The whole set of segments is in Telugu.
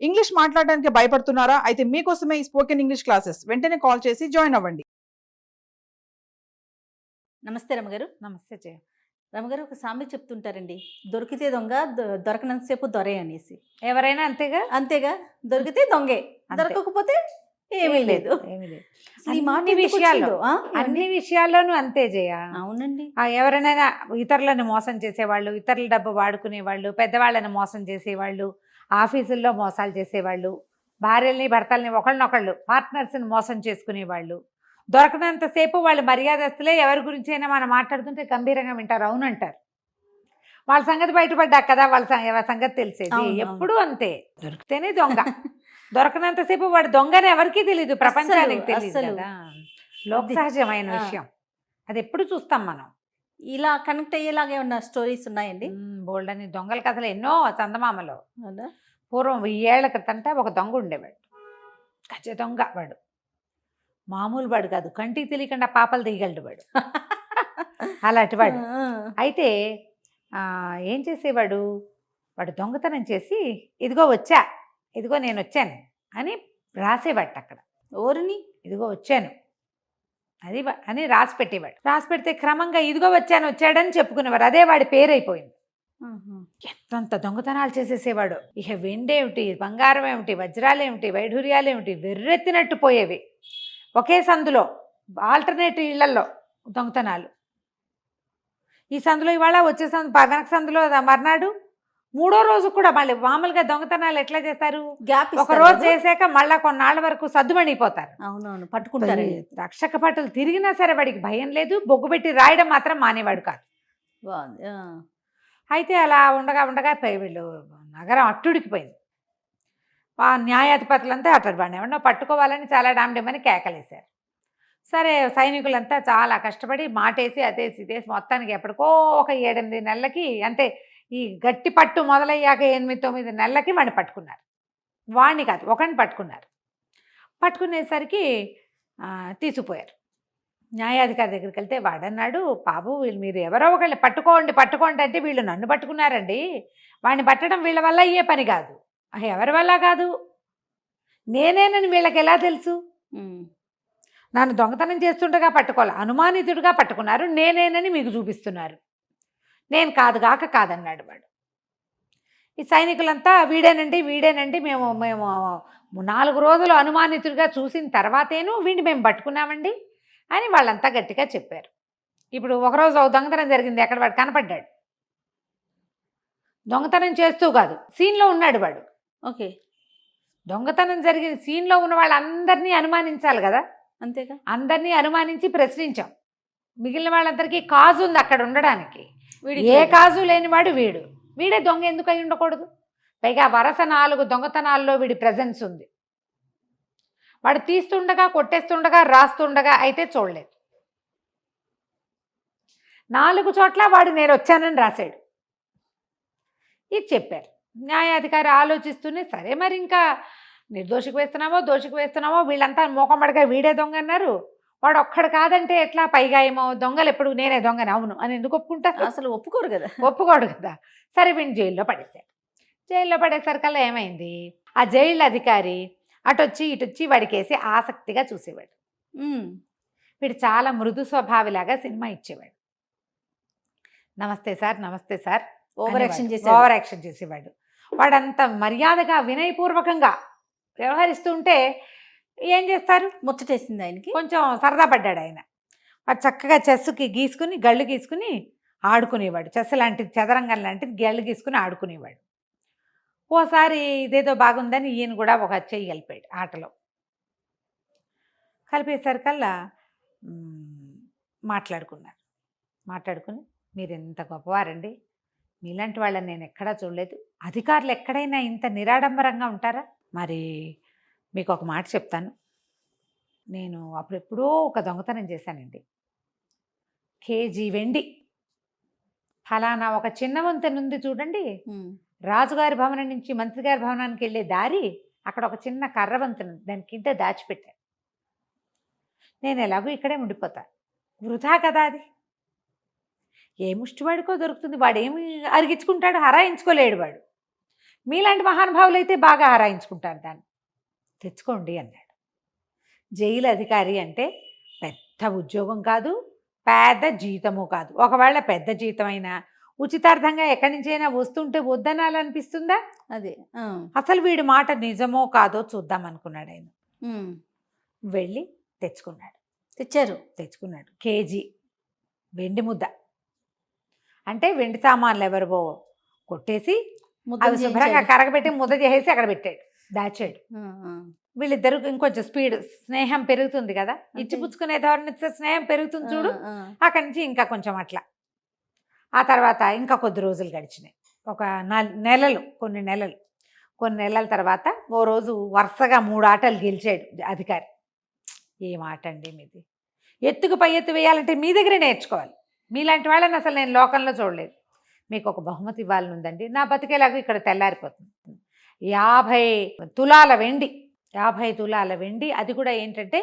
ఇంగ్లీష్ మాట్లాడడానికి భయపడుతున్నారా? అయితే మీకోసమే ఈ స్పోకెన్ ఇంగ్లీష్ క్లాసెస్. వెంటనే కాల్ చేసి జాయిన్ అవ్వండి. నమస్తే రమగారు. నమస్తే జయ. రమగారు, ఒక సామెత చెప్తుంటారండి, దొరికితే దొంగ, దొరకనంతసేపు దొరే అనేసి. ఎవరైనా అంతేగా. అంతేగా, దొరికితే దొంగే, అంతే. దొరకకపోతే ఏమీ లేదు. అసలు ఈ మాట అన్ని ఎందుకు విషయాల్లో వచ్చిందో, అన్ని విషయాల్లోనూ అంతే జయ. అవునండి. ఎవరైనా ఇతరులను మోసం చేసేవాళ్ళు, ఇతరుల డబ్బు వాడుకునేవాళ్ళు, పెద్దవాళ్ళని మోసం చేసేవాళ్ళు, ఆఫీసుల్లో మోసాలు చేసేవాళ్ళు, భార్యల్ని భర్తల్ని ఒకళ్ళనొకళ్ళు పార్ట్నర్స్ని మోసం చేసుకునేవాళ్ళు, దొరకనంతసేపు వాళ్ళు మర్యాదస్తులే. ఎవరి గురించి అయినా మనం మాట్లాడుతుంటే గంభీరంగా వింటారు, అవునంటారు. వాళ్ళ సంగతి బయటపడ్డాక కదా వాళ్ళ సంగతి తెలిసేది. అవును. ఎప్పుడూ అంతే, దొరికితేనే దొంగ, దొరకనంతసేపు వాడు దొంగని ఎవరికీ తెలియదు, ప్రపంచానికి తెలియదు అస్సలు. కదా. లోక సహజమైన విషయం, అది ఎప్పుడు చూస్తాం మనం. ఇలా కనెక్ట్ అయ్యేలాగా ఏమన్నా స్టోరీస్ ఉన్నాయండి? బోల్డ్ అని దొంగల కథలు ఎన్నో చందమామలో. అవునా? పూర్వం 1000 ఏళ్ల క్రితంట ఒక దొంగ ఉండేవాడు, గజ దొంగ వాడు. మామూలు వాడు కాదు, కంటికి తెలియకుండా పాపలు తీయగలడు వాడు. అలాంటి వాడు. అయితే ఏం చేసేవాడు, వాడు దొంగతనం చేసి ఇదిగో వచ్చా, ఇదిగో నేను వచ్చాను అని రాసేవాడు అక్కడ. ఓరిని, ఇదిగో వచ్చాను అది అని రాసి పెట్టేవాడు. రాసి పెడితే క్రమంగా ఇదిగో వచ్చాడని చెప్పుకునేవాడు. అదే వాడి పేరైపోయింది. ఎంతంత దొంగతనాలు చేసేసేవాడు. ఇక వెండేమిటి, బంగారం ఏమిటి, వజ్రాలేమిటి, వైఢూర్యాలేమిటి వెర్రెత్తినట్టు పోయేవి. ఒకే సందులో ఆల్టర్నేటివ్ ఇళ్లలో దొంగతనాలు. ఈ సందులో ఇవాళ, వచ్చే వెనక సందులో మర్నాడు, మూడో రోజు కూడా మళ్ళీ. మామూలుగా దొంగతనాలు ఎట్లా చేస్తారు, గ్యాప్ ఒక రోజు చేశాక మళ్ళా కొన్నాళ్ళ వరకు సద్దుమణిపోతారు. అవునవును, పట్టుకుంటారు. రక్షక భటులు తిరిగినా సరే వాడికి భయం లేదు, బొగ్గు పెట్టి రాయడం మాత్రం మానేవాడు కాదు. అయితే అలా ఉండగా వీళ్ళు నగరం అట్టుడికిపోయింది. ఆ న్యాయాధిపతులంతా అట్టడు వాడిని ఎవరినో పట్టుకోవాలని చాలా డామ్డేమని కేకలేశారు. సరే, సైనికులంతా చాలా కష్టపడి మాటేసి అదేసి ఇదేసి మొత్తానికి ఎప్పటికో ఒక 7-8 నెలలకి, అంటే ఈ గట్టి పట్టు మొదలయ్యాక 8-9 నెలలకి వాడిని పట్టుకున్నారు. వాడిని కాదు, ఒకరిని పట్టుకున్నారు. పట్టుకునేసరికి తీసుకుపోయారు. న్యాయాధికారి దగ్గరికి వెళ్తే వాడన్నాడు, బాబు వీళ్ళు మీరు ఎవరో ఒకళ్ళు పట్టుకోండి అంటే వీళ్ళు నన్ను పట్టుకున్నారండి. వాడిని పట్టడం వీళ్ళ వల్ల అయ్యే పని కాదు. ఎవరి వల్ల కాదు, నేనేనని వీళ్ళకి ఎలా తెలుసు? నన్ను దొంగతనం చేస్తుండగా పట్టుకోవాలి, అనుమానితుడిగా పట్టుకున్నారు, నేనేనని మీకు చూపిస్తున్నారు. నేను కాదన్నాడు వాడు. ఈ సైనికులంతా వీడేనండి మేము 4 రోజులు అనుమానితుడిగా చూసిన తర్వాతేను వీడిని మేము పట్టుకున్నామండి అని వాళ్ళంతా గట్టిగా చెప్పారు. ఇప్పుడు ఒకరోజు దొంగతనం జరిగింది, ఎక్కడ వాడు కనపడ్డాడు. దొంగతనం చేస్తూ కాదు, సీన్లో ఉన్నాడు వాడు. ఓకే, దొంగతనం జరిగిన సీన్లో ఉన్న వాళ్ళందరినీ అనుమానించాలి కదా. అంతేగా, అందరినీ అనుమానించి ప్రశ్నించాం. మిగిలిన వాళ్ళందరికీ కాజు ఉంది అక్కడ ఉండడానికి. ఏ కాజు లేనివాడు వీడే దొంగ ఎందుకు అయి ఉండకూడదు? పైగా వరుస 4 దొంగతనాల్లో వీడి ప్రెజెన్స్ ఉంది. వాడు తీస్తుండగా, కొట్టేస్తుండగా, రాస్తుండగా అయితే చూడలేదు. 4 చోట్ల వాడు నేను వచ్చానని రాశాడు. ఇది చెప్పారు. న్యాయాధికారి ఆలోచిస్తూనే, సరే మరి ఇంకా నిర్దోషికి వేస్తున్నామో వీళ్ళంతా మోకమ్మడిగా వీడే దొంగ అన్నారు, వాడు ఒక్కడు కాదంటే ఎట్లా? పైగా ఏమో దొంగలు ఎప్పుడు నేనే దొంగని అవును అని ఎందుకు ఒప్పుకుంటారు? అసలు ఒప్పుకోడు కదా. సరే వీడిని జైల్లో పడేశారు. జైల్లో పడేసరికల్లా ఏమైంది, ఆ జైలు అధికారి అటొచ్చి ఇటొచ్చి వాడికేసి ఆసక్తిగా చూసేవాడు. వీడు చాలా మృదు స్వభావిలాగా సినిమా ఇచ్చేవాడు. నమస్తే సార్ ఓవర్ యాక్షన్ చేసేవాడు. వాడంత మర్యాదగా వినయపూర్వకంగా వ్యవహరిస్తుంటే ఏం చేస్తారు, ముచ్చటేసింది ఆయనకి. కొంచెం సరదా పడ్డాడు ఆయన. వాడు చక్కగా చెస్సుకి గీసుకుని గళ్ళు గీసుకుని ఆడుకునేవాడు. చెస్ లాంటిది, చదరంగం లాంటిది గళ్ళు గీసుకుని ఆడుకునేవాడు. ఓసారి ఇదేదో బాగుందని ఈయన కూడా ఒక చెయ్యి కలిపాడు ఆటలో. కలిపేసరికల్లా మాట్లాడుకుని మీరు ఎంత గొప్పవారండి, మీలాంటి వాళ్ళని నేను ఎక్కడా చూడలేదు, అధికారులు ఎక్కడైనా ఇంత నిరాడంబరంగా ఉంటారా? మరి మీకు ఒక మాట చెప్తాను, నేను అప్పుడెప్పుడో ఒక దొంగతనం చేశానండి. కేజీ వెండి ఫలానా ఒక చిన్న వంతెన ఉంది చూడండి, రాజుగారి భవనం నుంచి మంత్రి గారి భవనానికి వెళ్ళే దారి, అక్కడ ఒక చిన్న కర్ర వంతెన, దాని కింద దాచిపెట్టాను. నేను ఎలాగో ఇక్కడే ఉండిపోతా, వృధా కదా అది. ఏ ముష్టివాడికో దొరుకుతుంది, వాడేమి అరిగించుకుంటాడు, హరాయించుకోలేడు వాడు. మీలాంటి మహానుభావులు అయితే బాగా ఆరాయించుకుంటారు దాన్ని. తెచ్చుకోండి అన్నాడు. జైలు అధికారి అంటే పెద్ద ఉద్యోగం కాదు, పెద్ద జీతము కాదు. ఒకవేళ పెద్ద జీతం అయినా ఉచితార్థంగా ఎక్కడి నుంచైనా వస్తుంటే వద్దనాలనిపిస్తుందా? అదే అసలు వీడి మాట నిజమో కాదో చూద్దాం అనుకున్నాడు ఆయన. వెళ్ళి తెచ్చుకున్నాడు కేజీ వెండి ముద్ద. అంటే వెండి సామాన్లు ఎవరివో కొట్టేసి అది శుభ్రంగా కరగబెట్టి ముద్ద చేసేసి అక్కడ పెట్టాడు, దాచాడు. వీళ్ళిద్దరు ఇంకొంచెం స్పీడ్, స్నేహం పెరుగుతుంది కదా, ఇచ్చిపుచ్చుకునే ధోరణి స్నేహం పెరుగుతుంది చూడు. అక్కడి నుంచి ఇంకా కొంచెం అట్లా. ఆ తర్వాత ఇంకా కొద్ది రోజులు గడిచినాయి, ఒక కొన్ని నెలల తర్వాత ఓ రోజు వరుసగా 3 ఆటలు గెలిచాడు అధికారి. ఏం ఆట అండి మీది? ఎత్తుకు పై ఎత్తు వేయాలంటే మీ దగ్గరే నేర్చుకోవాలి. మీలాంటి వాళ్ళని అసలు నేను లోకంలో చూడలేదు. మీకు ఒక బహుమతి ఇవ్వాలని ఉందండి. నా బతికేలాగా ఇక్కడ తెల్లారిపోతుంది. 50 తులాల వెండి, 50 తులాల వెండి. అది కూడా ఏంటంటే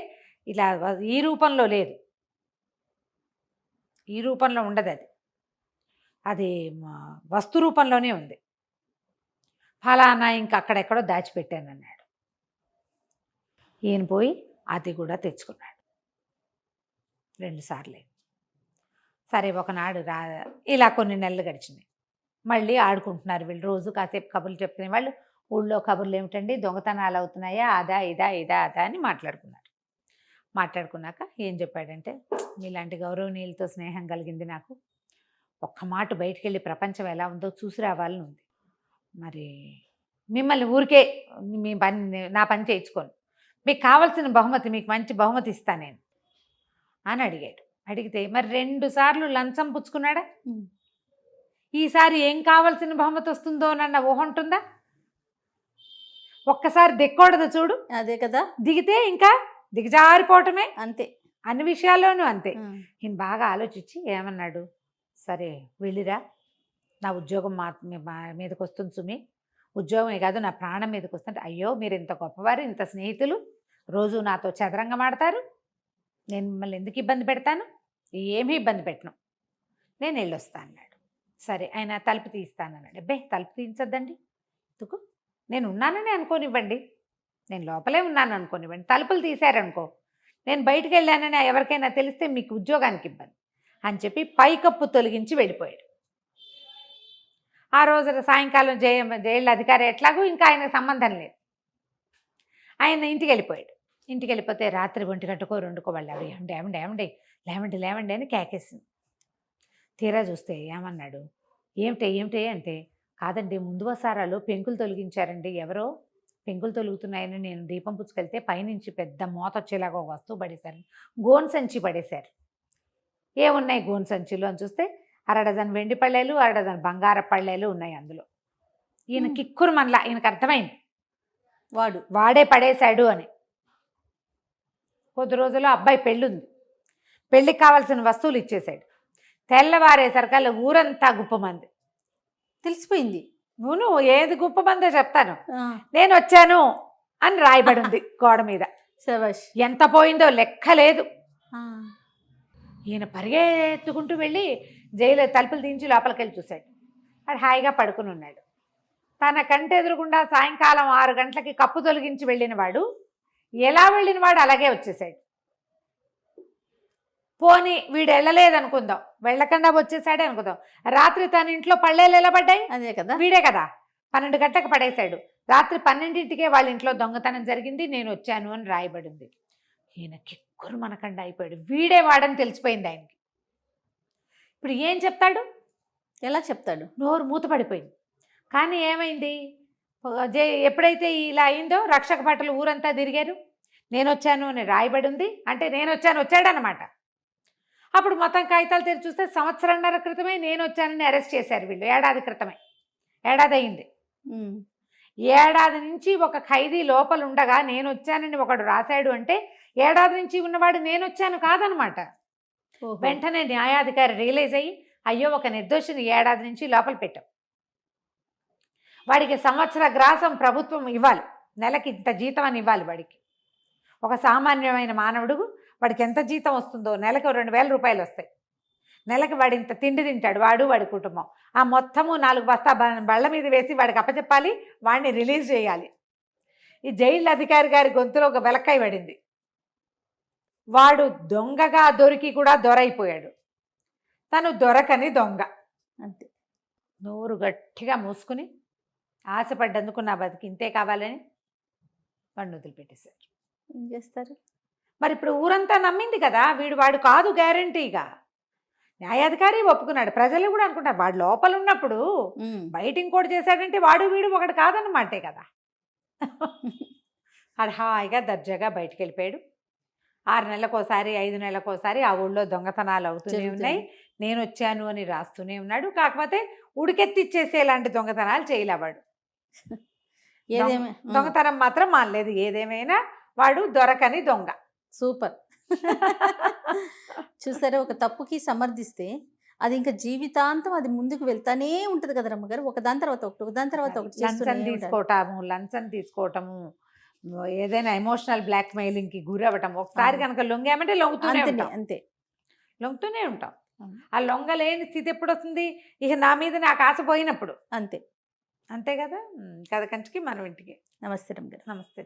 ఇలా ఈ రూపంలో లేదు, ఈ రూపంలో ఉండదు, అది వస్తు రూపంలోనే ఉంది. ఫలానా ఇంకా అక్కడెక్కడో దాచిపెట్టాను అన్నాడు. ఈయన పోయి అది కూడా తెచ్చుకున్నాడు 2 సార్లు. సరే ఒకనాడు ఇలా కొన్ని నెలలు గడిచినాయి. మళ్ళీ ఆడుకుంటున్నారు వీళ్ళు. రోజు కాసేపు కబుర్లు చెప్పుకునే వాళ్ళు. ఊళ్ళో కబుర్లు ఏమిటండి, దొంగతనాలు అవుతున్నాయా, అదా ఇదా అని మాట్లాడుకున్నాక ఏం చెప్పాడంటే, మీలాంటి గౌరవనీయులతో స్నేహం కలిగింది నాకు. ఒక్క మాట బయటికి వెళ్ళి ప్రపంచం ఎలా ఉందో చూసి రావాలని ఉంది. మరి మిమ్మల్ని ఊరికే నా పని చేయించుకోను. మీకు కావాల్సిన బహుమతి, మీకు మంచి బహుమతి ఇస్తాను నేను అని అడిగాడు. అడిగితే మరి 2 సార్లు లంచం పుచ్చుకున్నాడా? ఈసారి ఏం కావాల్సిన బహుమతి వస్తుందో నన్న ఊహ ఉంటుందా? ఒక్కసారి దిక్కూడదు చూడు. అదే కదా, దిగితే ఇంకా దిగజారిపోవటమే. అంతే, అన్ని విషయాల్లోనూ అంతే. ఈయన బాగా ఆలోచించి ఏమన్నాడు, సరే వెళ్ళిరా, నా ఉద్యోగం మీదకి వస్తుంది సుమి, ఉద్యోగమే కాదు నా ప్రాణం మీదకి వస్తుంటే. అయ్యో మీరు ఇంత గొప్పవారు, ఇంత స్నేహితులు, రోజు నాతో చదరంగం ఆడతారు, నేను మిమ్మల్ని ఎందుకు ఇబ్బంది పెడతాను? ఏమీ ఇబ్బంది పెట్టను, నేను వెళ్ళొస్తా అన్నాడు. సరే ఆయన తలుపు తీస్తానన్నాడు. అబ్బే తలుపు తీయించొద్దండి, ఎందుకు, నేను ఉన్నానని అనుకోనివ్వండి, నేను లోపలే ఉన్నాను అనుకోనివ్వండి. తలుపులు తీశారనుకో, నేను బయటికి వెళ్ళానని ఎవరికైనా తెలిస్తే మీకు ఉద్యోగానికి ఇబ్బంది అని చెప్పి పైకప్పు తొలగించి వెళ్ళిపోయాడు. ఆ రోజు సాయంకాలం జైలు అధికారి ఎట్లాగూ ఇంకా ఆయనకు సంబంధం లేదు. ఆయన ఇంటికి వెళ్ళిపోయాడు. ఇంటికి వెళ్ళిపోతే రాత్రి 1 గంటకో 2కో వాళ్ళు లేవండి అని కేకేసింది. తీరా చూస్తే ఏమన్నాడు, ఏమిటి అంటే, కాదండి ముందు వసారాలో పెంకులు తొలగించారండి, ఎవరో పెంకులు తొలుగుతున్నాయని నేను దీపం పుచ్చుకెళ్తే పైనుంచి పెద్ద మోత వచ్చేలాగా ఒక వస్తువు పడేశారు, గోన్ సంచి పడేశారు. ఏమున్నాయి గోన్ సంచిలో అని చూస్తే 1/2 డజన్ వెండి పళ్ళేలు, 1/2 డజన్ బంగార పళ్ళేలు ఉన్నాయి అందులో. ఈయన కిక్కురు మనలా, ఈయనకు అర్థమైంది వాడే పడేశాడు అని. కొద్ది రోజుల్లో అబ్బాయి పెళ్ళుంది, పెళ్ళికి కావాల్సిన వస్తువులు ఇచ్చేశాడు. తెల్లవారేసరికల్లా ఊరంతా గుప్పమంది. తెలిసిపోయింది. నువ్వు ఏది గుప్పమందో చెప్తాను, నేను వచ్చాను అని రాయబడి ఉంది గోడ మీద. ఎంత పోయిందో లెక్క లేదు. ఈయన పరిగెత్తుకుంటూ వెళ్ళి జైలు తలుపులు దించి లోపలికి వెళ్ళి చూశాడు. వాడు హాయిగా పడుకుని ఉన్నాడు. తన కంటి ఎదురుగుండా సాయంకాలం 6 గంటలకి కప్పు తొలగించి వెళ్ళిన వాడు ఎలా వెళ్ళిన వాడు అలాగే వచ్చేసాడు. పోనీ వీడు వెళ్ళలేదనుకుందాం, వెళ్ళకుండా వచ్చేసాడే అనుకుందాం. రాత్రి తన ఇంట్లో పళ్ళేలు ఎలా పడ్డాయి? అదే కదా, వీడే కదా 12 గంటలకు పడేశాడు. రాత్రి 12ంటికే వాళ్ళ ఇంట్లో దొంగతనం జరిగింది, నేను వచ్చాను అని రాయబడింది. ఈయన కిక్కురు మనకండా అయిపోయాడు. వీడే వాడని తెలిసిపోయింది ఆయనకి. ఇప్పుడు ఏం చెప్తాడు, ఎలా చెప్తాడు? నోరు మూతపడిపోయింది. కానీ ఏమైంది, ఎప్పుడైతే ఇలా అయిందో రక్షక భటులు ఊరంతా తిరిగారు, నేను వచ్చాను అని రాయబడి ఉంది అంటే నేను వచ్చాడనమాట. అప్పుడు మొత్తం కాగితాలు తెరిచి చూస్తే 1.5 సంవత్సరం క్రితమే నేను వచ్చానని అరెస్ట్ చేశారు వీళ్ళు. ఏడాది క్రితమే, ఏడాది అయింది. ఏడాది నుంచి ఒక ఖైదీ లోపల ఉండగా నేను వచ్చానని ఒకడు రాశాడు అంటే ఏడాది నుంచి ఉన్నవాడు నేను వచ్చాను కాదనమాట. వెంటనే న్యాయాధికారి రియలైజ్ అయ్యి, అయ్యో ఒక నిర్దోషిని ఏడాది నుంచి లోపల పెట్టాం, వాడికి 1 సంవత్సర గ్రాసం ప్రభుత్వం ఇవ్వాలి, నెలకి ఇంత జీతం అని ఇవ్వాలి వాడికి. ఒక సామాన్యమైన మానవుడు వాడికి ఎంత జీతం వస్తుందో, నెలకు 2,000 రూపాయలు వస్తాయి. నెలకి వాడి ఇంత తిండి తింటాడు, వాడి కుటుంబం. ఆ మొత్తము 4 బస్తా బళ్ళ మీద వేసి వాడికి అప్పచెప్పాలి, వాడిని రిలీజ్ చేయాలి. ఈ జైలు అధికారి గారి గొంతులో ఒక వెలక్కాయ పడింది. వాడు దొంగగా దొరికి కూడా దొరైపోయాడు. తను దొరకని దొంగ. అంతే. నోరు గట్టిగా మూసుకుని ఆశపడ్డందుకు నా బతికి ఇంతే కావాలని వాడిని వదిలిపెట్టేశారు. ఏం చేస్తారు? మరి ఇప్పుడు ఊరంతా నమ్మింది కదా, వాడు కాదు గ్యారంటీగా. న్యాయాధికారి ఒప్పుకున్నాడు, ప్రజలు కూడా అనుకుంటారు వాడు లోపల ఉన్నప్పుడు బయట ఇంకోటి చేశాడంటే వీడు ఒకటి కాదన్నమాటే కదా. అది హాయిగా దర్జాగా బయటికి వెళ్ళిపోయాడు. 6 నెలలకోసారి 5 నెలలకోసారి ఆ ఊళ్ళో దొంగతనాలు అవుతూనే ఉన్నాయి. నేను వచ్చాను అని రాస్తూనే ఉన్నాడు. కాకపోతే ఉడికెత్తిచ్చేసేలాంటి దొంగతనాలు చేయలేవాడు. దొంగతనం మాత్రం మానలేదు. ఏదేమైనా వాడు దొరకని దొంగ. సూపర్. చూసారా, ఒక తప్పుకి సమర్థిస్తే అది ఇంకా జీవితాంతం అది ముందుకు వెళ్తానే ఉంటది కదా రమ్మగారు. ఒకదాని తర్వాత ఒకటి లంచం తీసుకోవటము, ఏదైనా ఎమోషనల్ బ్లాక్ మెయిలింగ్కి గురవ్వటం. ఒకసారి కనుక లొంగామంటే లొంగుతూనే ఉంటాం. ఆ లొంగలేని స్థితి ఎప్పుడు వస్తుంది? ఇక నా మీద నాకు ఆశ పోయినప్పుడు. అంతే కదా. కథ కంచికి మనం ఇంటికి. నమస్తే రమ్మగారు. నమస్తే.